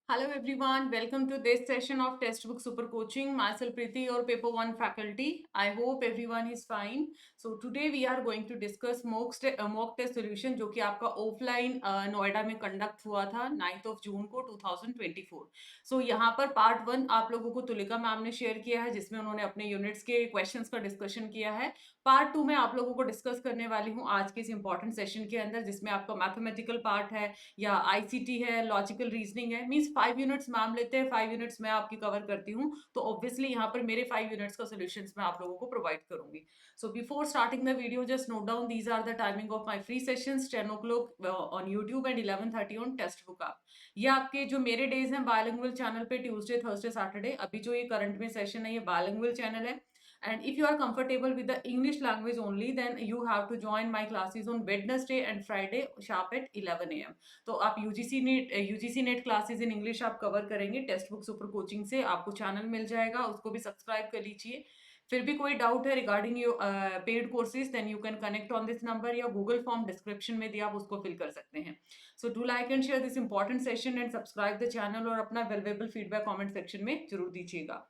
Hello everyone, welcome to this session of Textbook Super Coaching. Myself Preeti, your Paper 1 faculty. I hope everyone is fine. So today we are going to discuss mock test solution जो कि आपका offline Noida में conduct हुआ था 9th of June को 2024. So यहाँ पर part 1 आप लोगों को तुलिका मैम ने शेयर किया है जिसमें उन्होंने अपने यूनिट्स के क्वेश्चंस का डिस्कशन किया है. पार्ट 2 में आप लोगों को डिस्कस करने वाली हूँ आज के इस इंपॉर्टेंट सेशन के अंदर जिसमें आपका मैथमेटिकल पार्ट है या आईसीटी है, लॉजिकल रीजनिंग है. मींस 5 यूनिट्स मैम लेते हैं, 5 यूनिट्स मैं आपकी कवर करती हूँ. तो ऑब्वियसली यहाँ पर मेरे 5 यूनिट्स का सॉल्यूशंस मैं आप लोगों को प्रोवाइड करूंगी. So before starting the video just note down these are the timing of my free sessions 10 o'clock on YouTube and 11:30 on text book app. ये आपके जो मेरे डेज हैं बायलिंगुअल चैनल पे ट्यूसडे थर्सडे सैटरडे. अभी जो ये करंट में सेशन है ये बायलिंगुअल चैनल है. And if you are comfortable with the English language only, then you have to join my classes on Wednesday and Friday sharp at 11 a.m. तो आप UGC net classes in English आप cover करेंगे text book super coaching से. आपको channel मिल जाएगा, उसको भी subscribe कर लीजिए. फिर भी कोई डाउट है regarding your paid courses then you can connect on this number या गूगल फॉर्म डिस्क्रिप्शन में दिया आप उसको फिल कर सकते हैं. So do like and share this important session and subscribe the channel और अपना वैल्यूएबल फीडबैक कमेंट सेक्शन में जरूर दीजिएगा.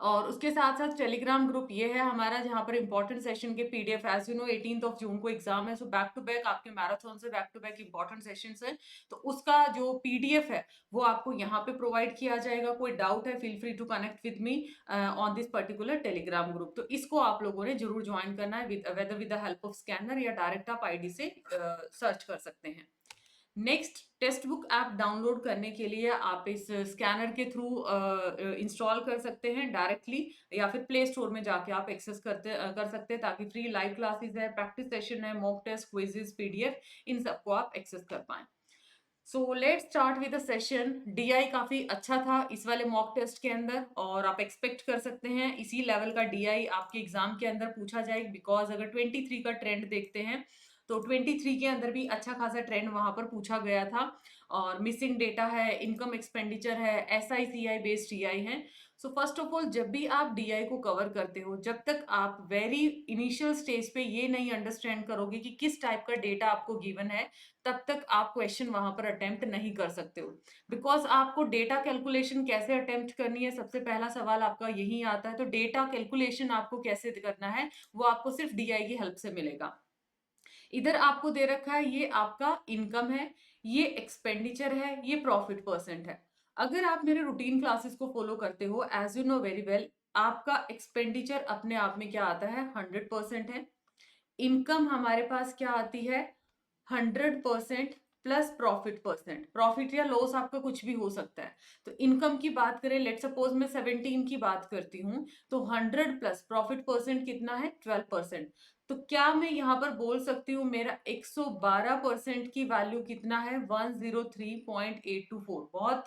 और उसके साथ साथ टेलीग्राम ग्रुप ये है हमारा जहाँ पर इंपॉर्टेंट सेशन के PDF as you know 18th of June को एग्जाम है. सो बैक टू बैक आपके मैराथन से back to back important sessions है. तो उसका जो पीडीएफ है वो आपको यहाँ पे प्रोवाइड किया जाएगा. कोई डाउट है feel free to connect with me on this particular Telegram group. तो इसको आप लोगों ने जरूर ज्वाइन करना है whether with the help of scanner या डायरेक्ट आप आईडी से सर्च कर सकते हैं. Next, text book app download करने के लिए आप इस स्कैनर के थ्रू इंस्टॉल कर सकते हैं डायरेक्टली या फिर प्ले स्टोर में जाके आप एक्सेस कर सकते हैं ताकि फ्री लाइव क्लासेस है, प्रैक्टिस सेशन है, मॉक टेस्ट, क्विजेस, पीडीएफ, इन सबको आप एक्सेस कर पाएं. So let's start with the session. DI काफी अच्छा था इस वाले मॉक टेस्ट के अंदर और आप एक्सपेक्ट कर सकते हैं इसी लेवल का डीआई आपके एग्जाम के अंदर पूछा जाएगा. बिकॉज अगर 23 का ट्रेंड देखते हैं तो 23 के अंदर भी अच्छा खासा ट्रेंड वहां पर पूछा गया था. और मिसिंग डेटा है, इनकम एक्सपेंडिचर है, एसआईसीआई बेस्ड डीआई है. सो फर्स्ट ऑफ ऑल जब भी आप डीआई को कवर करते हो जब तक आप वेरी इनिशियल स्टेज पे ये नहीं अंडरस्टैंड करोगे कि किस टाइप का डेटा आपको गिवन है तब तक आप क्वेश्चन वहां पर अटेम्प्ट नहीं कर सकते हो. बिकॉज आपको डेटा कैलकुलेशन कैसे अटेम्प्ट करनी है सबसे पहला सवाल आपका यही आता है. तो डेटा कैलकुलेशन आपको कैसे करना है वो आपको सिर्फ डीआई की हेल्प से मिलेगा. इधर आपको दे रखा है ये आपका इनकम है, ये एक्सपेंडिचर है, ये प्रॉफिट परसेंट है. अगर आप मेरे रूटीन क्लासेस को फॉलो करते हो as you know very well आपका एक्सपेंडिचर अपने आप में क्या आता है 100% है. इनकम हमारे पास क्या आती है 100% प्लस प्रॉफिट परसेंट. प्रॉफिट या लॉस आपका कुछ भी हो सकता है. तो इनकम की बात करें लेट सपोज मैं 17 की बात करती हूँ तो 100 प्लस प्रॉफिट परसेंट कितना है 12%. तो क्या मैं यहाँ पर बोल सकती हूँ मेरा 112% की वैल्यू कितना है 103.824. बहुत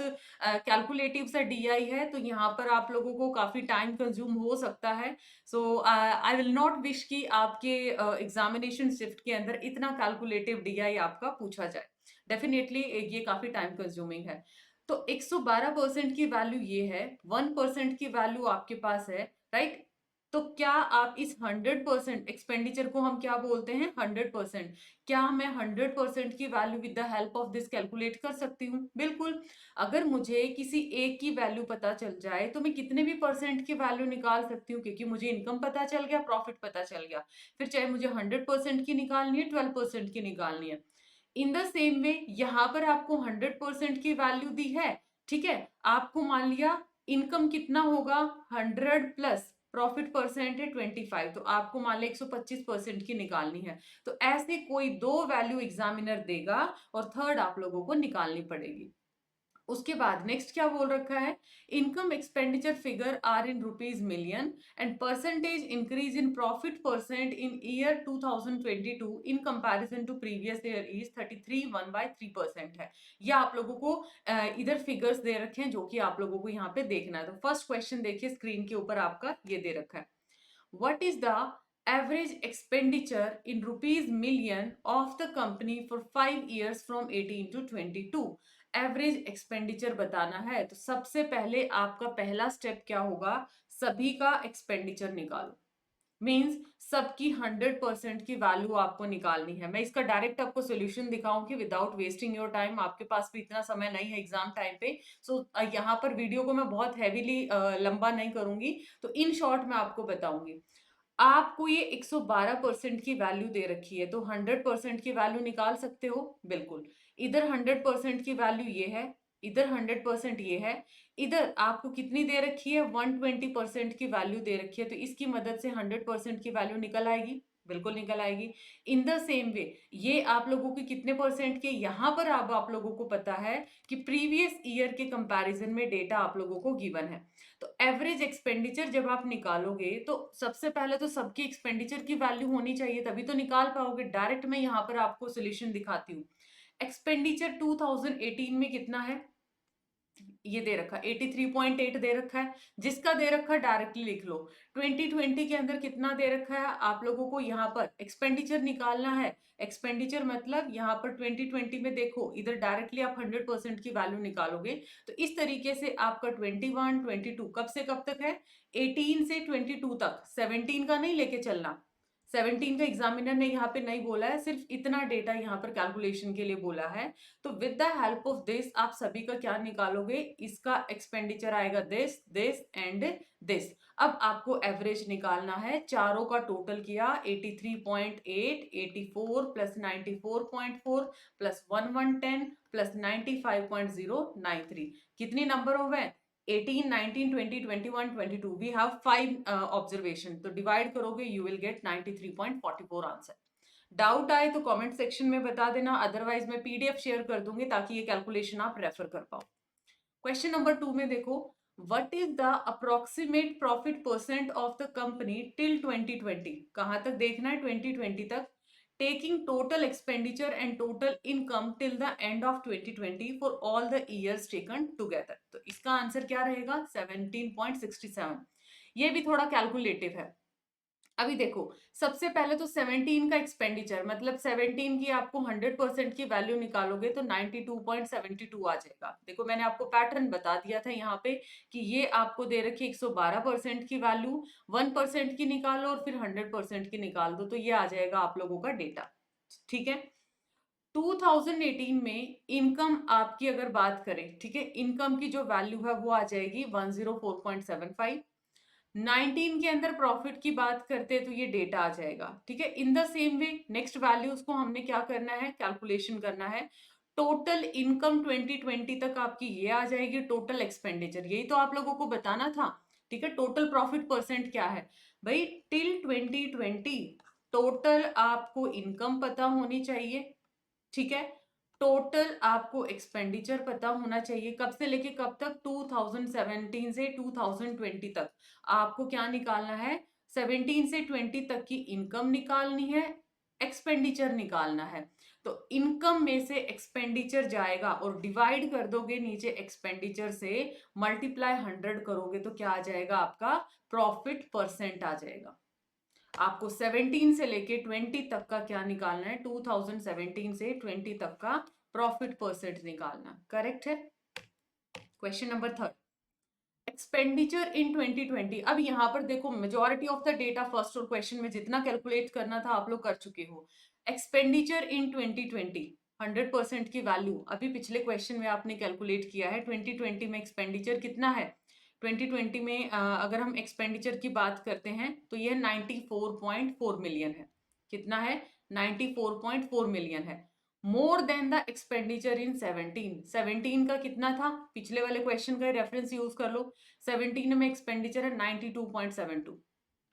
कैलकुलेटिव सा डीआई है तो यहाँ पर आप लोगों को काफी टाइम कंज्यूम हो सकता है. सो आई विल नॉट विश कि आपके एग्जामिनेशन शिफ्ट के अंदर इतना कैलकुलेटिव डीआई आपका पूछा जाए. डेफिनेटली ये काफी टाइम कंज्यूमिंग है. तो 112% की वैल्यू ये है, 1% की वैल्यू आपके पास है, राइट. तो क्या आप इस 100% एक्सपेंडिचर को हम क्या बोलते हैं 100%. क्या मैं 100% की value with the help of this calculate कर सकती हूँ? बिल्कुल. अगर मुझे किसी एक की वैल्यू पता चल जाए तो मैं कितने भी परसेंट की वैल्यू निकाल सकती हूँ क्योंकि मुझे इनकम पता चल गया, प्रॉफिट पता चल गया. फिर चाहे मुझे 100% की निकालनी है 12% की निकालनी है. इन द सेम वे यहाँ पर आपको 100% की वैल्यू दी है, ठीक है. आपको मान लिया इनकम कितना होगा 100 प्लस प्रॉफिट परसेंट है 25 तो आपको मान लिया 125% की निकालनी है. तो ऐसे कोई दो वैल्यू एग्जामिनर देगा और थर्ड आप लोगों को निकालनी पड़ेगी. उसके बाद नेक्स्ट क्या बोल रखा है income expenditure figure are in rupees million and percentage increase in profit percent in year 2022 in comparison to previous year is 33.1/3% है. ये आप लोगों को इधर फिगर्स दे रखे हैं जो कि आप लोगों को यहाँ पे देखना है. तो फर्स्ट क्वेश्चन देखिए स्क्रीन के ऊपर आपका ये दे रखा है. What is the average expenditure in rupees million of the company for 5 years from 18 to 22? Average expenditure बताना है. तो सबसे पहले आपका पहला स्टेप क्या होगा सभी का एक्सपेंडिचर निकालो. मीन्स सबकी 100% की वैल्यू आपको निकालनी है। मैं इसका डायरेक्ट आपको सोल्यूशन दिखाऊं कि विदाउट वेस्टिंग योर टाइम, आपके पास भी इतना समय नहीं है एग्जाम टाइम पे, सो यहाँ पर वीडियो को मैं बहुत हैवीली लंबा नहीं करूंगी, तो इन शॉर्ट मैं आपको बताऊंगी। आपको ये 112% की वैल्यू दे रखी है, तो 100% की वैल्यू निकाल सकते हो, बिल्कुल। इधर 100% की वैल्यू ये है, इधर 100% ये है, इधर आपको कितनी दे रखी है, 120% की वैल्यू दे रखी है, तो इसकी मदद से 100% की वैल्यू निकल आएगी, बिल्कुल निकल आएगी। इन द सेम वे ये आप लोगों की कितने परसेंट के, यहाँ पर अब आप लोगों को पता है कि प्रीवियस ईयर के कंपैरिजन में डेटा आप लोगों को गिवन है। तो एवरेज एक्सपेंडिचर जब आप निकालोगे तो सबसे पहले तो सबकी एक्सपेंडिचर की वैल्यू होनी चाहिए, तभी तो निकाल पाओगे। डायरेक्ट मैं यहाँ पर आपको सोल्यूशन दिखाती हूँ। एक्सपेंडिचर 2018 में कितना है, ये दे रखा 83.8 दे रखा है, जिसका दे रखा है डायरेक्टली लिख लो। 2020 के अंदर कितना दे रखा है आप लोगों को, यहाँ पर एक्सपेंडिचर निकालना है। एक्सपेंडिचर मतलब यहाँ पर 2020 में देखो, इधर डायरेक्टली आप 100% की वैल्यू निकालोगे, तो इस तरीके से आपका 21, 22 कब से कब तक है, 18 से 22 तक, 17 का नहीं लेके चलना। 17 का एग्जामिनर ने यहाँ पे नहीं बोला है, सिर्फ इतना डेटा यहाँ पर कैलकुलेशन के लिए बोला है। तो with the help of this आप सभी का क्या निकालोगे, इसका एक्सपेंडिचर आएगा दिस, दिस एंड दिस। अब आपको एवरेज निकालना है, चारों का टोटल किया 83.8, 84 प्लस 94.4 प्लस 1110 प्लस 95.093, कितनी नंबर हो गए, 18, 19, 20, 21, 22। वी हैव 5 ऑब्जर्वेशन, तो डिवाइड करोगे you will gate 93.44 answer. Doubt आए तो कमेंट सेक्शन में बता देना, अदरवाइज मैं पीडीएफ शेयर कर दूंगी ताकि ये कैलकुलेशन आप रेफर कर पाओ। क्वेश्चन नंबर 2 में देखो, what is the approximate profit percent of the company till 2020, कहां तक देखना है, 2020 तक, taking total expenditure and total income till the end of 2020 for all the years taken together. तो इसका आंसर क्या रहेगा, 17.67। ये भी थोड़ा कैलकुलेटिव है। अभी देखो, सबसे पहले तो 17 का एक्सपेंडिचर मतलब 17 की आपको 100% की वैल्यू निकालोगे तो 92.72 आ जाएगा। देखो मैंने आपको पैटर्न बता दिया था यहाँ पे कि ये आपको दे रखी 112% की वैल्यू, 1% की निकालो और फिर 100% की निकाल दो, तो ये आ जाएगा आप लोगों का डेटा। ठीक है, 2018 में इनकम आपकी अगर बात करें, ठीक है, इनकम की जो वैल्यू है वो आ जाएगी 104.75। 19 के अंदर प्रॉफिट की बात करते हैं तो ये डेटा आ जाएगा। ठीक है, in the same way next values को हमने क्या करना है, कैलकुलेशन करना है। टोटल इनकम 2020 तक आपकी ये आ जाएगी, टोटल एक्सपेंडिचर यही तो आप लोगों को बताना था। ठीक है, टोटल प्रॉफिट परसेंट क्या है भाई, टिल 2020 टोटल आपको इनकम पता होनी चाहिए। ठीक है, टोटल आपको एक्सपेंडिचर पता होना चाहिए, कब से लेके कब तक, 2017 से 2020 तक। आपको क्या निकालना है, 17 से 20 तक की इनकम निकालनी है, एक्सपेंडिचर निकालना है। तो इनकम में से एक्सपेंडिचर जाएगा और डिवाइड कर दोगे नीचे एक्सपेंडिचर से, मल्टीप्लाई 100 करोगे तो क्या आ जाएगा, आपका प्रॉफिट परसेंट आ जाएगा। आपको 17 से लेके 20 तक का क्या निकालना है, 2017 से 20 तक का प्रॉफिट परसेंट निकालना, करेक्ट है। Question number 3, expenditure in 2020। अब यहाँ पर देखो majority of the data first और क्वेश्चन में जितना कैलकुलेट करना था आप लोग कर चुके हो। एक्सपेंडिचर इन 2020 100% की वैल्यू अभी पिछले क्वेश्चन में आपने कैलकुलेट किया है। 2020 में एक्सपेंडिचर कितना है, 2020 में अगर हम एक्सपेंडिचर की बात करते हैं तो यह 94.4 मिलियन है। कितना है, 94.4 मिलियन है। More than the expenditure in 17 का कितना था, पिछले वाले क्वेश्चन का रेफरेंस यूज कर लो। 17 में एक्सपेंडिचर है 92.72,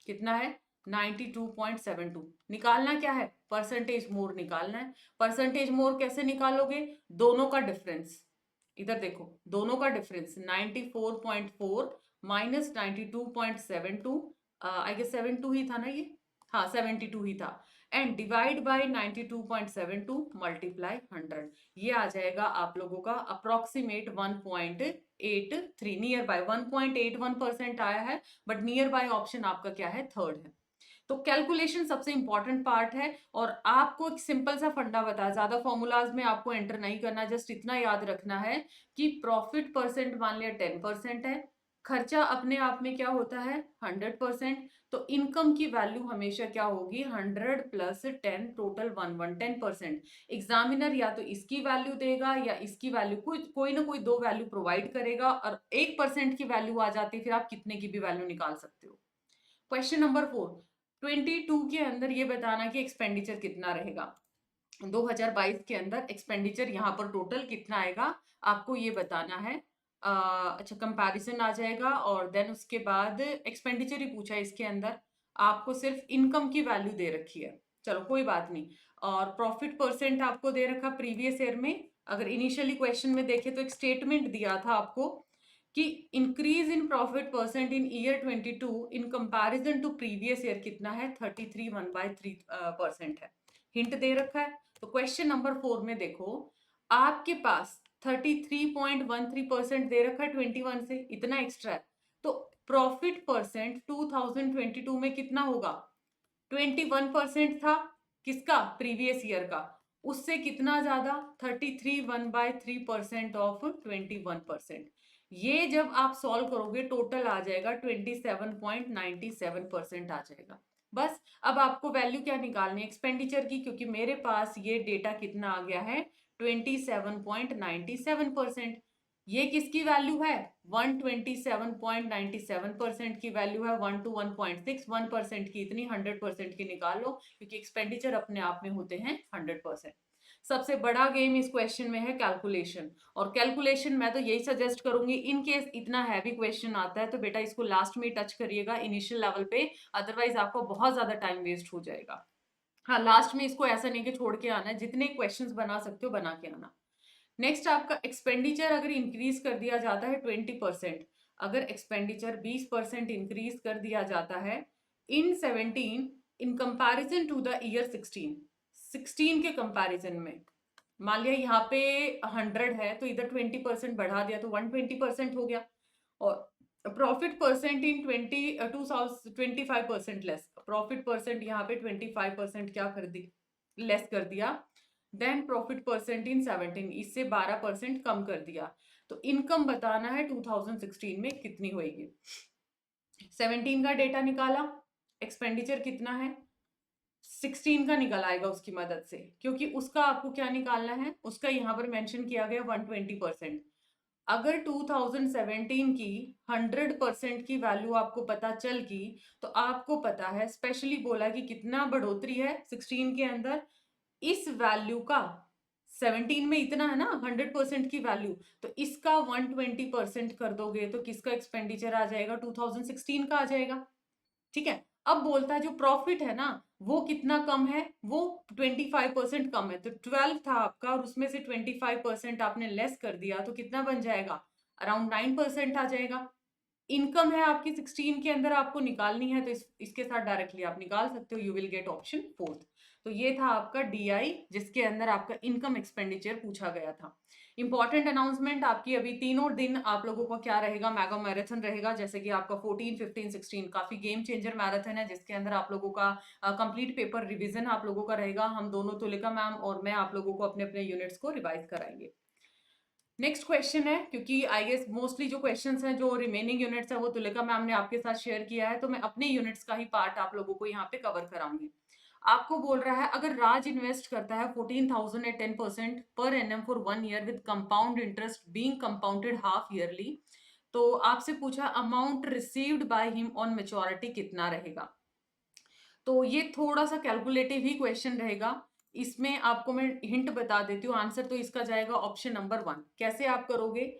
कितना है 92.72। निकालना क्या है, परसेंटेज मोर निकालना है। परसेंटेज मोर कैसे निकालोगे, दोनों का डिफरेंस, इधर देखो दोनों का डिफरेंस 94.4 माइनस 92.72, आई गेस 72 ही था ना ये, हाँ 72 ही था, एंड डिवाइड बाय 92.72 मल्टीप्लाई 100, ये आ जाएगा आप लोगों का अप्रोक्सीमेट 1.83, नियर बाय 1.81% आया है, बट नियर बाय ऑप्शन आपका क्या है, थर्ड है। तो कैलकुलेशन सबसे इंपॉर्टेंट पार्ट है, और आपको एक सिंपल सा फंडा बताया, ज्यादा फॉर्मूलाज में आपको एंटर नहीं करना, जस्ट इतना याद रखना है कि प्रॉफिट परसेंट मान लिया 10% है, खर्चा अपने आप में क्या होता है 100%, तो इनकम की वैल्यू हमेशा क्या होगी 100 प्लस 10, टोटल 10%। एग्जामिनर या तो इसकी वैल्यू देगा या इसकी वैल्यू, कोई ना कोई दो वैल्यू प्रोवाइड करेगा, और 1% की वैल्यू आ जाती है, फिर आप कितने की भी वैल्यू निकाल सकते हो। क्वेश्चन नंबर 4, 22 के अंदर ये बताना कि एक्सपेंडिचर कितना रहेगा। 2022 के अंदर एक्सपेंडिचर यहाँ पर टोटल कितना आएगा आपको ये बताना है। अच्छा, कंपैरिजन आ जाएगा, और देन उसके बाद एक्सपेंडिचर ही पूछा है इसके अंदर, आपको सिर्फ इनकम की वैल्यू दे रखी है, चलो कोई बात नहीं। और प्रॉफिट परसेंट आपको दे रखा प्रीवियस ईयर में। अगर इनिशियली क्वेश्चन में देखे तो एक स्टेटमेंट दिया था आपको कि increase in profit percent in year 22 in comparison to previous year कितना है 33.1/3% है, हिंट दे रखा है। तो क्वेश्चन नंबर 4 में देखो, आपके पास 33.13% दे रखा है 21 से, इतना एक्स्ट्रा है, तो प्रॉफिट परसेंट 2022 में कितना होगा 21% था, किसका प्रीवियस ईयर का, उससे कितना ज्यादा 33.1/3% ऑफ 21%। ये जब आप सॉल्व करोगे टोटल आ जाएगा 27.97% आ जाएगा। बस अब आपको वैल्यू क्या निकालनी है एक्सपेंडिचर की, क्योंकि मेरे पास ये डेटा कितना आ गया है 27.97%। ये किसकी वैल्यू है 127.97% की वैल्यू है, 1 to 1.6, 1% की इतनी 100% की निकाल लो, क्योंकि एक्सपेंडिचर अपने आप में होते हैं 100%। सबसे बड़ा गेम इस क्वेश्चन में है कैलकुलेशन, और कैलकुलेशन मैं तो यही सजेस्ट करूंगी, इन केस इतना हैवी क्वेश्चन आता है तो बेटा इसको लास्ट में टच करिएगा इनिशियल लेवल पे, अदरवाइज आपको बहुत ज्यादा टाइम वेस्ट हो जाएगा। हाँ, लास्ट में इसको ऐसा नहीं कि छोड़ के आना है, जितने क्वेश्चंस बना सकते हो बना के आना। नेक्स्ट, आपका एक्सपेंडिचर अगर इंक्रीज कर दिया जाता है 20%, अगर एक्सपेंडिचर 20% इंक्रीज कर दिया जाता है in 17 in comparison to the year 16 के कंपैरिजन में, मान लिया यहाँ पे 100 है तो इधर 20% बढ़ा दिया तो 120% हो गया, और प्रॉफिट परसेंट इन 25% लेस, प्रॉफिट परसेंट यहाँ पे 25% क्या कर दी लेस कर दिया, देन प्रॉफिट परसेंट इन 17 इससे 12% कम कर दिया, तो इनकम बताना है 2016 में कितनी होगी। 17 का डेटा निकाला, एक्सपेंडिचर कितना है 16 का निकल आएगा उसकी मदद से, क्योंकि उसका आपको क्या निकालना है, उसका यहाँ पर मेंशन किया गया 120%। अगर 2017 की 100% की वैल्यू आपको पता चल गई, तो आपको पता है स्पेशली बोला कि कितना बढ़ोतरी है 16 के अंदर, इस वैल्यू का 17 में इतना है ना 100% की वैल्यू, तो इसका 120% कर दोगे तो किसका एक्सपेंडिचर आ जाएगा 2016 का आ जाएगा। ठीक है, अब बोलता है जो प्रॉफिट है ना वो कितना कम है, वो 25% कम है, तो 12 था आपका और उसमें से 25% आपने लेस कर दिया तो कितना बन जाएगा अराउंड 9% आ जाएगा। इनकम है आपकी 16 के अंदर आपको निकालनी है, तो इसके साथ डायरेक्टली आप निकाल सकते हो, यू विल गेट ऑप्शन 4। तो ये था आपका डीआई जिसके अंदर आपका इनकम एक्सपेंडिचर पूछा गया था। इंपॉर्टेंट अनाउंसमेंट, आपकी अभी तीनों दिन आप लोगों का क्या रहेगा, मेगा मैराथन रहेगा, जैसे कि आपका 14, 15, 16 काफी गेम चेंजर मैराथन है, जिसके अंदर आप लोगों का कंप्लीट पेपर रिवीजन आप लोगों का रहेगा। हम दोनों तुलिका मैम और मैं आप लोगों को अपने अपने यूनिट्स को रिवाइज कराएंगे। नेक्स्ट क्वेश्चन है, क्योंकि आई गेस मोस्टली जो क्वेश्चंस हैं जो रिमेनिंग यूनिट्स है वो तुलिका मैम ने आपके साथ शेयर किया है, तो मैं अपने यूनिट्स का ही पार्ट आप लोगों को यहाँ पे कवर कराऊंगी। आपको बोल रहा है अगर राज इन्वेस्ट करता है 14,000 at 10% per annum for 1 year with compound interest being compounded half yearly, तो आपसे पूछा amount received by him on maturity कितना रहेगा। तो ये थोड़ा सा कैलकुलेटिव ही क्वेश्चन रहेगा, इसमें आपको मैं हिंट बता देती हूँ, आंसर तो इसका जाएगा ऑप्शन नंबर 1। कैसे आप करोगे,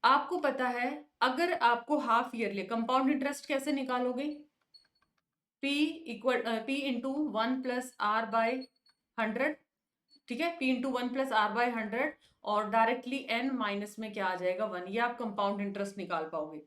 आपको पता है अगर आपको हाफ ईयरली कंपाउंड इंटरेस्ट कैसे निकालोगे, P into 1 plus R by 100, ठीक है, P into 1 plus R by 100, और डायरेक्टली N माइनस में क्या आ जाएगा 1, ये आप कंपाउंड इंटरेस्ट निकाल पाओगे।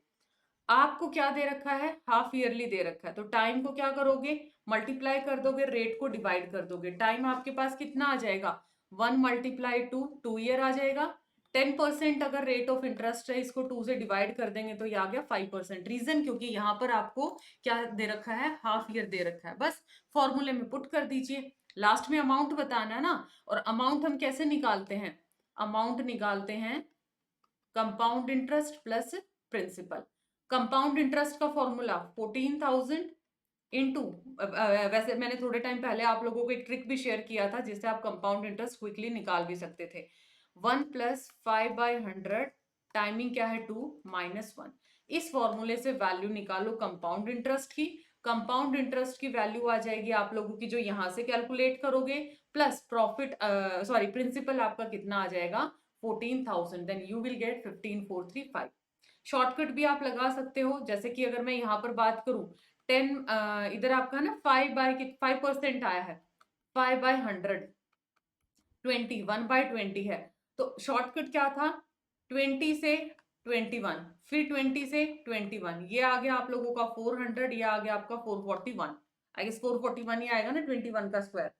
आपको क्या दे रखा है हाफ ईयरली दे रखा है, तो टाइम को क्या करोगे मल्टीप्लाई कर दोगे, रेट को डिवाइड कर दोगे, टाइम आपके पास कितना आ जाएगा 1 मल्टीप्लाई 2 ईयर आ जाएगा। 10% अगर रेट ऑफ इंटरेस्ट है, इसको 2 से डिवाइड कर देंगे तो ये आ गया 5%। रीजन क्योंकि यहाँ पर आपको क्या दे रखा है हाफ ईयर दे रखा है, बस फॉर्मूले में पुट कर दीजिए, लास्ट में अमाउंट बताना है ना, और अमाउंट हम कैसे निकालते हैं, अमाउंट निकालते हैं compound interest plus principal. Compound interest का फॉर्मूला 14,000 इंटू, वैसे मैंने थोड़े टाइम पहले आप लोगों को एक ट्रिक भी शेयर किया था जिससे आप कंपाउंड इंटरेस्ट क्विकली निकाल भी सकते थे। 1 प्लस 5/100 टाइमिंग क्या है 2 माइनस 1। इस फॉर्मूले से वैल्यू निकालो कंपाउंड इंटरेस्ट की। कंपाउंड इंटरेस्ट की वैल्यू आ जाएगी आप लोगों की जो यहां से कैलकुलेट करोगे, प्लस प्रॉफिट सॉरी प्रिंसिपल आपका कितना आ जाएगा 14,000, then you will get 15,435। Shortcut भी आप लगा सकते हो, जैसे कि अगर मैं यहाँ पर बात करूं 10, इधर आपका ना 5% आया है, 5/100 20, 1/20 है, तो शॉर्टकट क्या था 20 से 21, फिर 20 से 21, ये आ गया आप लोगों का 400, ये आ गया आपका 441, आई गेस 441 ही आएगा ना 21 का स्क्वायर।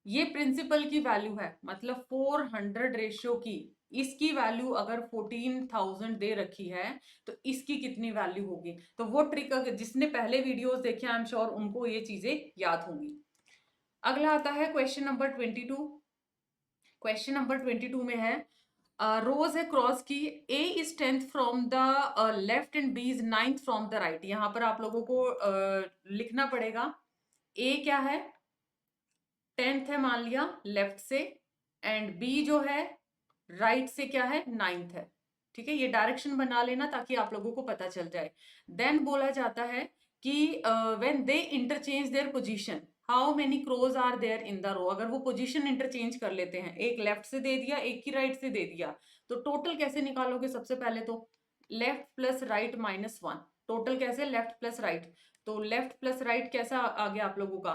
ये प्रिंसिपल की वैल्यू है, मतलब 400 रेशियो की इसकी वैल्यू अगर 14,000 दे रखी है तो इसकी कितनी वैल्यू होगी। तो वो ट्रिक अगर जिसने पहले वीडियोस देखे आई एम श्योर उनको ये चीजें याद होंगी। अगला आता है क्वेश्चन नंबर 22। क्वेश्चन नंबर 22 में है रोज है क्रॉस की, A is 10th from the left and B is 9th from the right. यहाँ पर आप लोगों को लिखना पड़ेगा ए क्या है 10th है मान लिया लेफ्ट से, एंड बी जो है राइट से क्या है 9th है। ठीक है, ये डायरेक्शन बना लेना ताकि आप लोगों को पता चल जाए। देन बोला जाता है कि when they interchange their position how many crows are there in the row. अगर वो पोजीशन इंटरचेंज कर लेते हैं, एक लेफ्ट से दे दिया एक की राइट से दे दिया, तो टोटल कैसे निकालोगे। सबसे पहले तो left plus right minus 1, total कैसे लेफ्ट प्लस राइट, तो लेफ्ट प्लस राइट कैसा आ गया आप लोगों का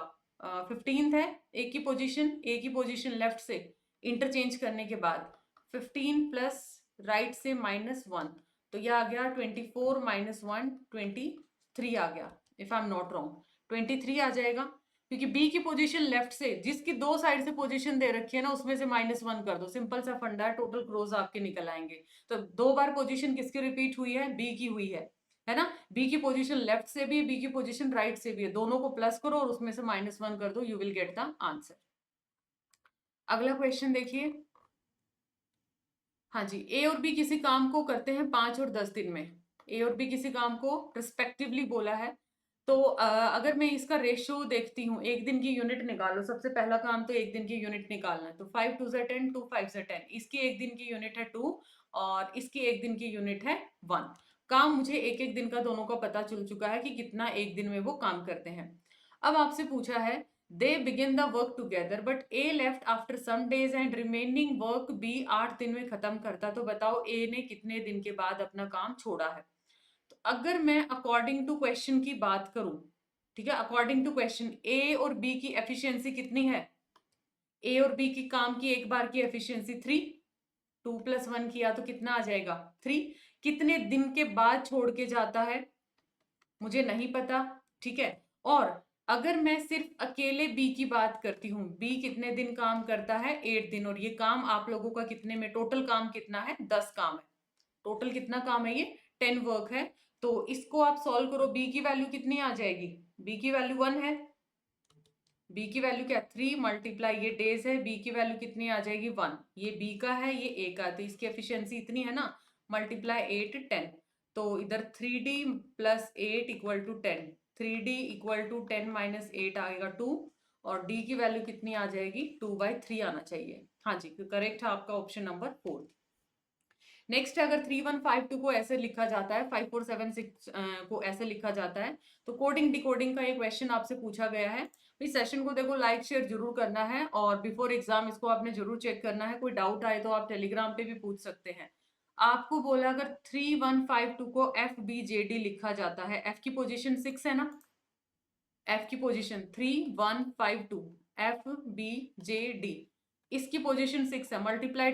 15th है, एक की पोजीशन लेफ्ट से इंटरचेंज करने के बाद 15 प्लस राइट से माइनस 1, तो यह आ गया 24 माइनस 1 23 आ गया, if I am not wrong 23 आ जाएगा, क्योंकि बी की पोजीशन लेफ्ट से जिसकी दो साइड से पोजीशन दे रखी है ना उसमें से -1 कर दो, सिंपल सा फंडा है, टोटल क्रोज आपके निकल आएंगे। तो दो बार पोजीशन किसकी रिपीट हुई है, बी की हुई है ना। बी की पोजीशन लेफ्ट से भी, बी की पोजीशन राइट से भी है, दोनों को प्लस करो और उसमें से -1 कर दो, you will get the answer. अगला क्वेश्चन देखिए। हाँ जी, ए और बी किसी काम को करते हैं 5 और 10 दिन में। ए और बी किसी काम को रिस्पेक्टिवली बोला है, तो अगर मैं इसका रेशियो देखती हूँ, एक दिन की यूनिट निकालो, सबसे पहला काम तो एक दिन की यूनिट निकालना है, तो 5 2 से 10, 2 5 से 10, इसकी एक दिन की यूनिट है 2 और इसकी एक दिन की यूनिट है 1। काम मुझे एक एक दिन का दोनों का पता चल चुका है कि कितना एक दिन में वो काम करते हैं। अब आपसे पूछा है they begin the work together but A left after some days and remaining work B 8 दिन में खत्म करता, तो बताओ A ने कितने दिन के बाद अपना काम छोड़ा है। तो अगर मैं अकॉर्डिंग टू क्वेश्चन की बात करूं, ठीक है, अकॉर्डिंग टू क्वेश्चन A और B की एफिशिएंसी कितनी है, A और B की काम की एक बार की एफिशिएंसी 3, 2 + 1 किया तो कितना आ जाएगा 3। कितने दिन के बाद छोड़ के जाता है मुझे नहीं पता, ठीक है। और अगर मैं सिर्फ अकेले बी की बात करती हूँ, बी कितने दिन काम करता है 8 दिन, और ये काम आप लोगों का कितने में, टोटल काम कितना है 10 काम है, टोटल कितना काम है ये 10 वर्क है। तो इसको आप सॉल्व करो, बी की वैल्यू कितनी आ जाएगी, बी की वैल्यू 1 है, बी की वैल्यू क्या 3 मल्टीप्लाई ये डेज है, बी की वैल्यू कितनी आ जाएगी 1, ये बी का है ये ए का, तो इसकी एफिशिएंसी इतनी है ना, मल्टीप्लाई 8 10, तो इधर 3D + 8 = 10, 3D = 10 - 8 आएगा 2, और डी की वैल्यू कितनी आ जाएगी 2/3 आना चाहिए। हाँ जी, करेक्ट है आपका ऑप्शन नंबर 4। नेक्स्ट अगर 3152 को ऐसे लिखा जाता है, 5476 को ऐसे लिखा जाता है, तो कोडिंग डिकोडिंग का ये क्वेश्चन आपसे पूछा गया है। इस सेशन को देखो लाइक शेयर जरूर करना है, और बिफोर एग्जाम इसको आपने जरूर चेक करना है। कोई डाउट आए तो आप टेलीग्राम पे भी पूछ सकते हैं। आपको बोला अगर 3152 को FBJD लिखा जाता है, F की पोजीशन 6 है ना, F की पोजीशन 3152 FBJD, इसकी पोजीशन 6 है, मल्टीप्लाई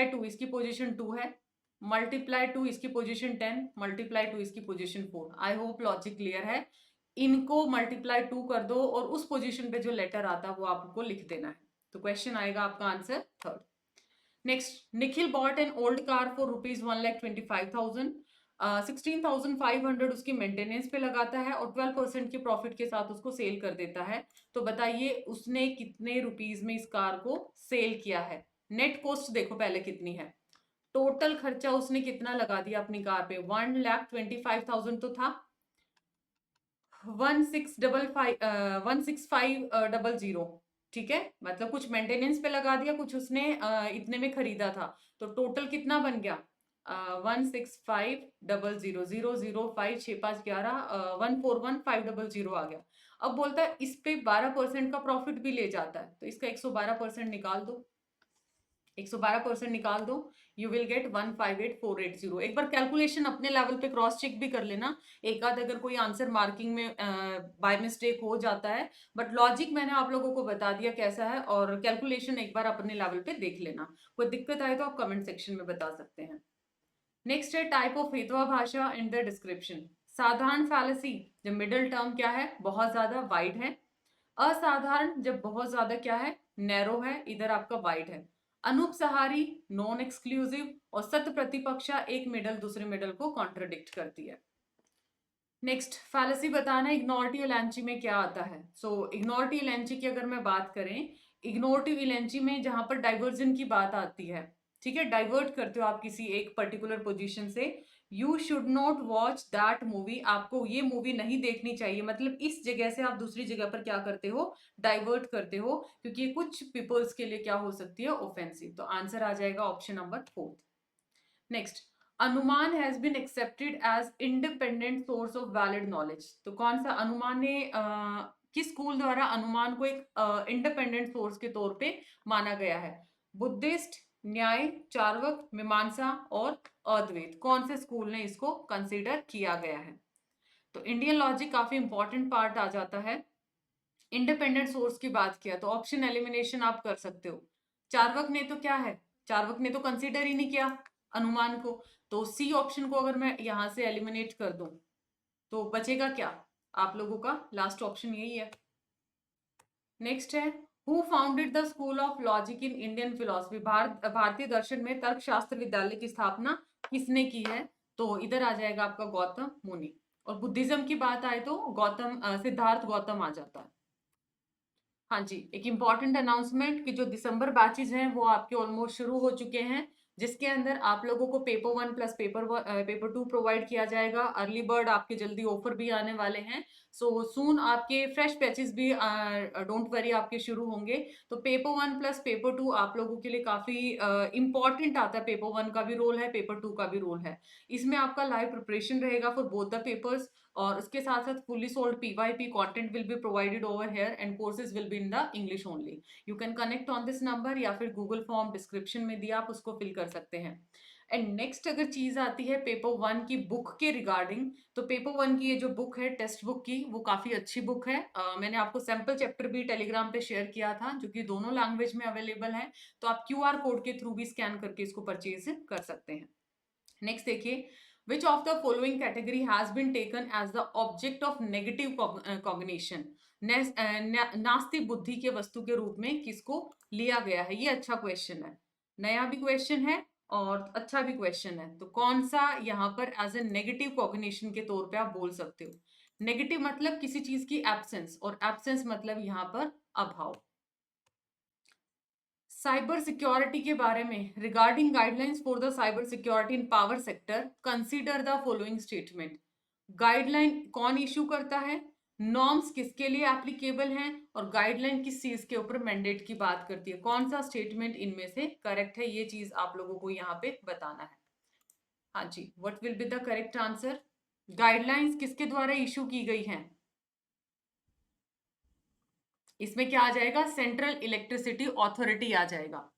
2 इसकी पोजीशन 2 है, मल्टीप्लाई 2 इसकी पोजीशन 10, मल्टीप्लाई 2 इसकी position 4। I hope logic clear है। इनको मल्टीप्लाई 2 कर दो और उस पोजीशन पे जो लेटर आता है वो आपको लिख देना है, तो क्वेश्चन आएगा आपका answer 3rd। Next, Nikhil bot an old car for ₹1,25,000, 16,500 उसकी मेंटेनेंस पे लगाता है और 12% के प्रॉफिट के साथ उसको सेल कर देता है। तो बताइए उसने कितने रुपीज में इस कार को सेल किया है। नेट कॉस्ट देखो पहले कितनी है, टोटल खर्चा उसने कितना लगा दिया अपनी कार पे, 1,25,000 तो था, 1,65,000, ठीक है, मतलब कुछ मेंटेनेंस पे लगा दिया, कुछ उसने इतने में खरीदा था, तो टोटल कितना बन गया, 1,65,000, 0,05, 6,5,11, 1,41,500 आ गया। अब बोलता है इस पे 12% का प्रॉफिट भी ले जाता है, तो इसका 112% निकाल दो, 112% निकाल दो, यू विल गेट 158,480। एक बार कैलकुलेशन अपने लेवल पे क्रॉस चेक भी कर लेना, एक आध अगर कोई आंसर मार्किंग में बाय मिस्टेक हो जाता है, बट लॉजिक मैंने आप लोगों को बता दिया कैसा है, और कैलकुलेशन एक बार अपने लेवल पे देख लेना, कोई दिक्कत आए तो आप कमेंट सेक्शन में बता सकते हैं। नेक्स्ट है टाइप ऑफ हितवा भाषा इन द डिस्क्रिप्शन। साधारण फैलेसी, जब मिडिल टर्म क्या है, बहुत ज्यादा वाइड है। असाधारण, जब बहुत ज्यादा क्या है, नैरो है, इधर आपका वाइड है। अनुपसहारी, नॉन एक्सक्लूसिव, और सत्य प्रतिपक्षा, एक मिडल दूसरे मिडल को कॉन्ट्रडिक्ट करती है। नेक्स्ट फैलेसी बताना इग्नोरेटिव इलैंची में क्या आता है। सो इग्नोरेटिव इलैंची की अगर मैं बात करें, इग्नोरेटिव इलैंची में जहां पर डाइवर्जन की बात आती है, ठीक है, डाइवर्ट करते हो आप किसी एक पर्टिकुलर पोजीशन से, you should not watch that movie, आपको ये मूवी नहीं देखनी चाहिए, मतलब इस जगह से आप दूसरी जगह पर क्या करते हो, डाइवर्ट करते हो, क्योंकि ये कुछ पीपल्स के लिए क्या हो सकती है, ऑफेंसिव। तो आंसर आ जाएगा ऑप्शन नंबर 4। नेक्स्ट, अनुमान has been accepted as independent source of valid knowledge. तो कौन सा अनुमान ने किस स्कूल द्वारा अनुमान को एक इंडिपेंडेंट सोर्स के तौर पे माना गया है? बुद्धिस्ट, न्याय, चार्वक, मीमांसा और अद्वैत, कौन से स्कूल ने इसको कंसीडर किया गया है? तो इंडियन लॉजिक काफी इंपॉर्टेंट पार्ट आ जाता है। इंडिपेंडेंट सोर्स की बात किया तो ऑप्शन एलिमिनेशन आप कर सकते हो। चार्वक ने तो क्या है, चार्वक ने तो कंसीडर ही नहीं किया अनुमान को, तो सी ऑप्शन को अगर मैं यहां से एलिमिनेट कर दूं तो बचेगा क्या, आप लोगों का लास्ट ऑप्शन यही है। नेक्स्ट है, who founded the school of logic in Indian philosophy. भारतीय दर्शन में तर्कशास्त्र विद्यालय की स्थापना किसने की है? तो इधर आ जाएगा आपका गौतम मुनि। और बुद्धिज्म की बात आए तो सिद्धार्थ गौतम आ जाता है। हाँ जी, एक इम्पॉर्टेंट अनाउंसमेंट कि जो दिसंबर बैचेज हैं वो आपके ऑलमोस्ट शुरू हो चुके हैं, जिसके अंदर आप लोगों को पेपर 1 प्लस पेपर 2 प्रोवाइड किया जाएगा। अर्ली बर्ड आपके जल्दी ऑफर भी आने वाले हैं, सो सून आपके फ्रेश बैचेज भी डोंट वरी आपके शुरू होंगे। तो पेपर 1 प्लस पेपर 2 आप लोगों के लिए काफी इंपॉर्टेंट आता है, पेपर 1 का भी रोल है, पेपर 2 का भी रोल है। इसमें आपका लाइव प्रिपरेशन रहेगा फॉर बोथ द पेपर्स, और उसके साथ साथ fully sold PYP content will be provided over here and courses will be in the English only. You can connect on this number या फिर Google form डिस्क्रिप्शन में दिया, आप उसको फिल कर सकते हैं। एंड नेक्स्ट अगर चीज आती है पेपर 1 की बुक के रिगार्डिंग, तो पेपर 1 की ये जो बुक है टेक्स्ट बुक की, वो काफी अच्छी बुक है। मैंने आपको सैम्पल चैप्टर भी टेलीग्राम पे शेयर किया था, जो कि दोनों लैंग्वेज में अवेलेबल है, तो आप QR कोड के थ्रू भी स्कैन करके इसको परचेज कर सकते हैं। नेक्स्ट देखिए, which of the following category has been taken as the object of negative cognition? नास्तिक बुद्धि के वस्तु के रूप में किसको लिया गया है? ये अच्छा क्वेश्चन है, नया भी क्वेश्चन है और अच्छा भी क्वेश्चन है। तो कौन सा यहाँ पर एज ए नेगेटिव कॉग्निशन के तौर पे आप बोल सकते हो? नेगेटिव मतलब किसी चीज की एब्सेंस, और एब्सेंस मतलब यहाँ पर अभाव। साइबर सिक्योरिटी के बारे में, regarding guidelines for the cyber security in power sector, consider the following statement. Guideline कौन इशू करता है, नॉर्म्स किसके लिए एप्लीकेबल हैं, और गाइडलाइन किस चीज के ऊपर मैंडेट की बात करती है? कौन सा स्टेटमेंट इनमें से करेक्ट है, ये चीज आप लोगों को यहाँ पे बताना है। हाँ जी, what will be the correct answer? Guidelines किसके द्वारा इशू की गई हैं? इसमें क्या आ जाएगा, सेंट्रल इलेक्ट्रिसिटी अथॉरिटी आ जाएगा।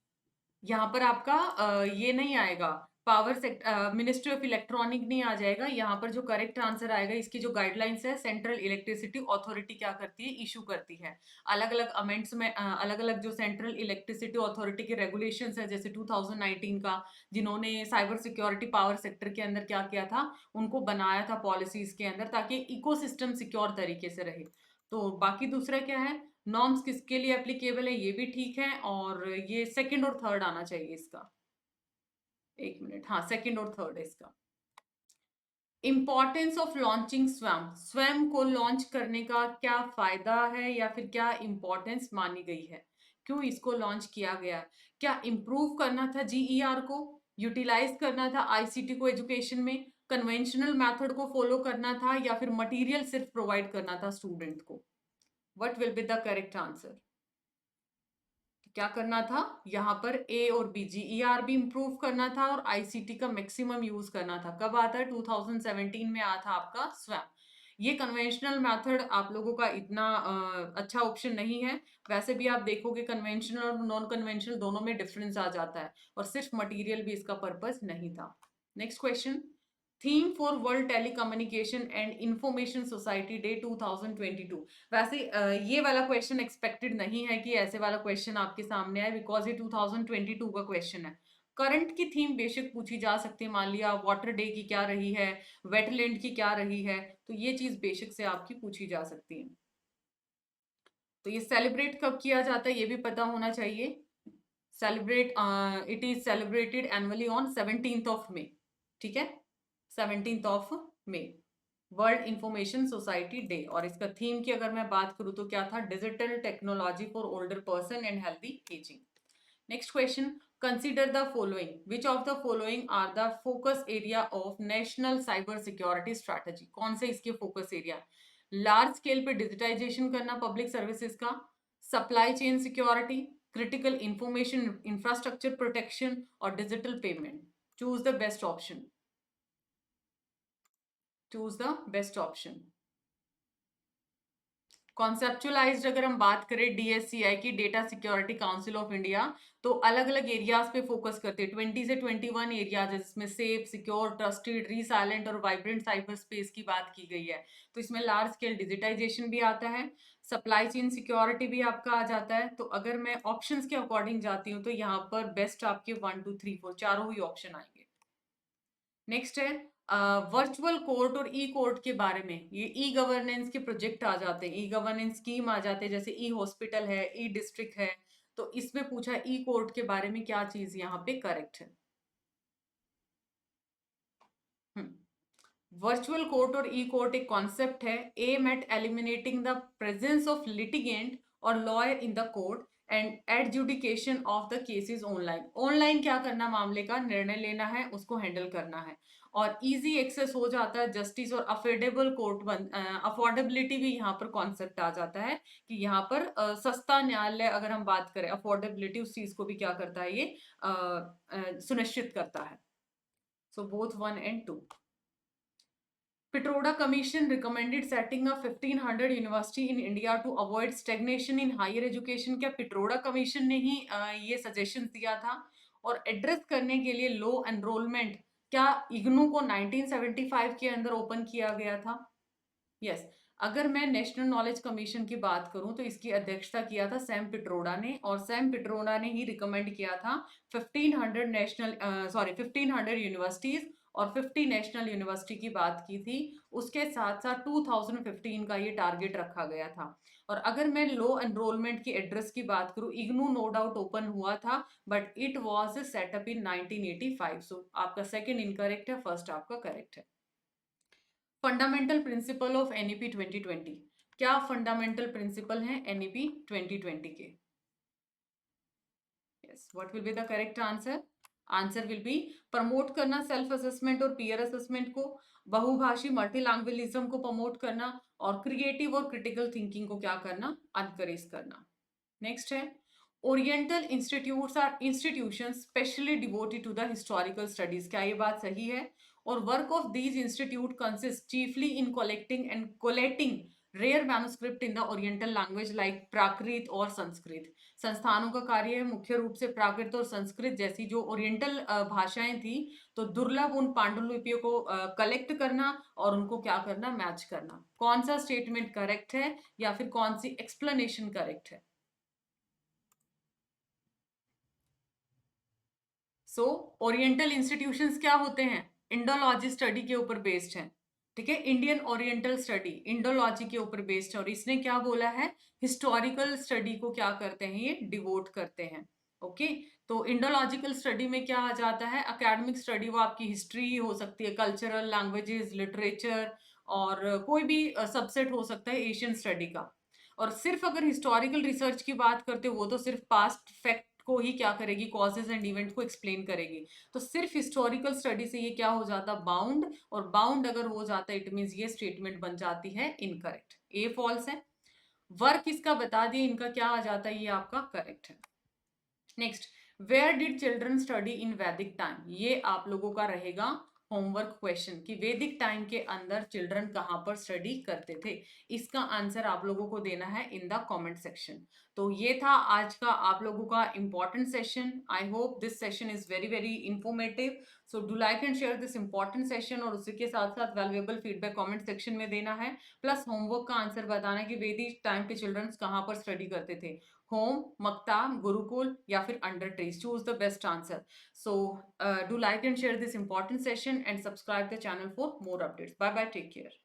यहाँ पर आपका ये नहीं आएगा, power sector ministry of electronic नहीं आ जाएगा। यहाँ पर जो करेक्ट आंसर आएगा, इसकी जो गाइडलाइंस है, सेंट्रल इलेक्ट्रिसिटी अथॉरिटी क्या करती है, इशू करती है। अलग अलग अमेंड्स में अलग अलग जो सेंट्रल इलेक्ट्रिसिटी अथॉरिटी के रेगुलेशंस है, जैसे 2019 का, जिन्होंने साइबर सिक्योरिटी पावर सेक्टर के अंदर क्या किया था, उनको बनाया था पॉलिसीज के अंदर, ताकि इकोसिस्टम सिक्योर तरीके से रहे। तो बाकी दूसरा क्या है, नॉर्म्स किसके लिए एप्लीकेबल है, ये भी ठीक है, और ये सेकंड और थर्ड आना चाहिए इसका। एक मिनट, हाँ सेकंड और थर्ड है इसका। इंपॉर्टेंस ऑफ लॉन्चिंग स्वयं, स्वयं को लॉन्च करने का क्या फायदा है, या फिर क्या इंपॉर्टेंस मानी गई है, क्यों इसको लॉन्च किया गया? क्या इंप्रूव करना था GER को, यूटिलाइज करना था आईसीटी को एजुकेशन में, कन्वेंशनल मेथड को फॉलो करना था, या फिर मटेरियल सिर्फ प्रोवाइड करना था स्टूडेंट को? What will be the correct answer? क्या करना था यहाँ पर? ए और बी, जीईआरबी इंप्रूव करना था और आईसीटी का मैक्सिमम यूज करना था। कब आता है? 2017 में आया था आपका स्वैप। ये कन्वेंशनल मेथड आप लोगों का इतना अच्छा ऑप्शन नहीं है। वैसे भी आप देखोगे कन्वेंशनल और नॉन कन्वेंशनल दोनों में डिफरेंस आ जाता है, और सिर्फ मटेरियल भी इसका पर्पस नहीं था। Next question, theme for world telecommunication and information society day 2022। वैसे ये वाला क्वेश्चन एक्सपेक्टेड नहीं है कि ऐसे वाला क्वेश्चन आपके सामने आए, बिकॉज ये 2022 का क्वेश्चन है। करंट की थीम बेशक पूछी जा सकती है, मान लिया वाटर डे की क्या रही है, वेटलैंड की क्या रही है, तो ये चीज बेशक से आपकी पूछी जा सकती है। तो ये सेलिब्रेट कब किया जाता है ये भी पता होना चाहिए। Celebrate, it is celebrated annually on 17th of May. ठीक है, 17th of May, world information society day. और इसका थीम की अगर मैं बात करूं तो क्या था? Digital technology for older person and healthy ageing. Next question, consider the following, which of the following are the focus area of national cyber security strategy? कौन से इसके फोकस एरिया? लार्ज स्केल पे डिजिटाइजेशन करना public services का, supply chain security, critical information infrastructure protection, और digital payment. Choose the best option, choose the best option. Conceptualised अगर हम बात करें डीएससीआई की, data security council of India, तो अलग अलग एरियाज पे फोकस करते हैं। 20 से 21 एरियाज है, जिसमें सेफ, सिक्योर, ट्रस्टेड, रीसाइलेंट और वाइब्रेंट साइबर स्पेस की बात की गई है। तो इसमें लार्ज स्केल डिजिटाइजेशन भी आता है, सप्लाई चेन सिक्योरिटी भी आपका आ जाता है। तो अगर मैं ऑप्शंस के अकॉर्डिंग जाती हूँ तो यहाँ पर बेस्ट आपके 1 2 3 4 चारों ही ऑप्शन आएंगे। नेक्स्ट है वर्चुअल कोर्ट और ई कोर्ट के बारे में। ये ई गवर्नेंस के प्रोजेक्ट आ जाते हैं, ई गवर्नेंस स्कीम आ जाते हैं, जैसे ई हॉस्पिटल है, ई डिस्ट्रिक्ट है। तो इसमें पूछा ई कोर्ट के बारे में, क्या चीज यहाँ पे करेक्ट है? वर्चुअल कोर्ट और ई कोर्ट एक कॉन्सेप्ट है, aim at eliminating the presence of litigant और lawyer in the court and adjudication of the cases online. Online क्या करना, मामले का निर्णय लेना है, उसको हैंडल करना है, और इजी एक्सेस हो जाता है जस्टिस, और अफोर्डेबल कोर्ट अफोर्डेबिलिटी भी यहाँ पर कॉन्सेप्ट आ जाता है कि यहाँ पर सस्ता न्यायालय, अगर हम बात करें अफोर्डेबिलिटी, उस चीज को भी क्या करता है ये सुनिश्चित करता है। So both 1 and 2। Pitroda Commission recommended setting up 1500 university in India to avoid stagnation in higher education। क्या पिट्रोडा कमीशन ने ही ये सजेशन दिया था? और एड्रेस करने के लिए लो एनरोलमेंट, क्या इग्नू को 1975 के अंदर ओपन किया गया था? यस। अगर मैं नेशनल नॉलेज कमीशन की बात करूं तो इसकी अध्यक्षता किया था सैम पिट्रोडा ने, और सैम पिट्रोडा ने ही रिकमेंड किया था 1500 यूनिवर्सिटीज और 50 नेशनल यूनिवर्सिटी की बात की थी। उसके साथ साथ 2015 का ये टारगेट रखा गया था। और अगर मैं लो एनरोलमेंट की एड्रेस की बात करूं, इग्नू नो डाउट ओपन हुआ था, बट इट वाज सेटअप इन 1985। सो आपका सेकंड इनकरेक्ट है, फर्स्ट आपका करेक्ट है। फंडामेंटल प्रिंसिपल ऑफ एनईपी 2020, क्या फंडामेंटल प्रिंसिपल हैं एनईपी 2020 के? Yes, what will be the correct answer? Answer will be promote करना सेल्फ असेसमेंट और पीयर असेसमेंट को, बहुभाषी मल्टीलैंग्वेजिज्म को प्रमोट करना, और क्रिएटिव और क्रिटिकल थिंकिंग को क्या करना, एनकरेज करना। नेक्स्ट है, oriental institutes are institution specially devoted to the historical studies. क्या ये बात सही है? और work of these institute consist chiefly in collecting and collating rare manuscript in the oriental language like Prakrit और संस्कृत। संस्थानों का कार्य है मुख्य रूप से प्राकृत और संस्कृत जैसी जो ओरिएंटल भाषाएं थी, तो दुर्लभ उन पांडुलिपियों को कलेक्ट करना और उनको क्या करना, मैच करना। कौन सा स्टेटमेंट करेक्ट है, या फिर कौन सी एक्सप्लेनेशन करेक्ट है? सो ओरिएंटल इंस्टीट्यूशंस क्या होते हैं? इंडोलॉजी स्टडी के ऊपर बेस्ड हैं। ठीक है, इंडियन ओरिएंटल स्टडी इंडोलॉजी के ऊपर बेस्ड है, और इसने क्या बोला है, हिस्टोरिकल स्टडी को क्या करते हैं, ये डिवोट करते हैं। ओके, तो इंडोलॉजिकल स्टडी में क्या आ जाता है, एकेडमिक स्टडी, वो आपकी हिस्ट्री हो सकती है, कल्चरल, लैंग्वेजेस, लिटरेचर, और कोई भी सबसेट हो सकता है एशियन स्टडी का। और सिर्फ अगर हिस्टोरिकल रिसर्च की बात करते हो, वो तो सिर्फ पास्ट फैक्ट को ही क्या करेगी, कॉजेज एंड इवेंट को एक्सप्लेन करेगी। तो सिर्फ हिस्टोरिकल स्टडी से ये क्या हो जाता, बाउंड, और बाउंड अगर हो जाता है इट मीन्स ये स्टेटमेंट बन जाती है इनकरेक्ट, ए फॉल्स है। वर्क इसका बता दिए, इनका क्या आ जाता है, ये आपका करेक्ट है। Next, where did children study in Vedic time, ये आप लोगों का रहेगा होमवर्क क्वेश्चन कि वैदिक टाइम के अंदर चिल्ड्रन कहाँ पर स्टडी करते थे। इसका आंसर आप लोगों को देना है इन द कमेंट सेक्शन। तो ये था आज का आप लोगों का important session. I hope this session is very very informative. So do like and share this important session, और उसी के साथ साथ वैल्यूएबल फीडबैक कमेंट सेक्शन में देना है, प्लस होमवर्क का आंसर बताना है कि वैदिक टाइम के चिल्ड्रंस कहाँ पर स्टडी करते थे, होम, मक्ताब, गुरुकुल या फिर under trees, choose the best answer. So do like and share this important session and subscribe the channel for more updates. Bye bye, take care.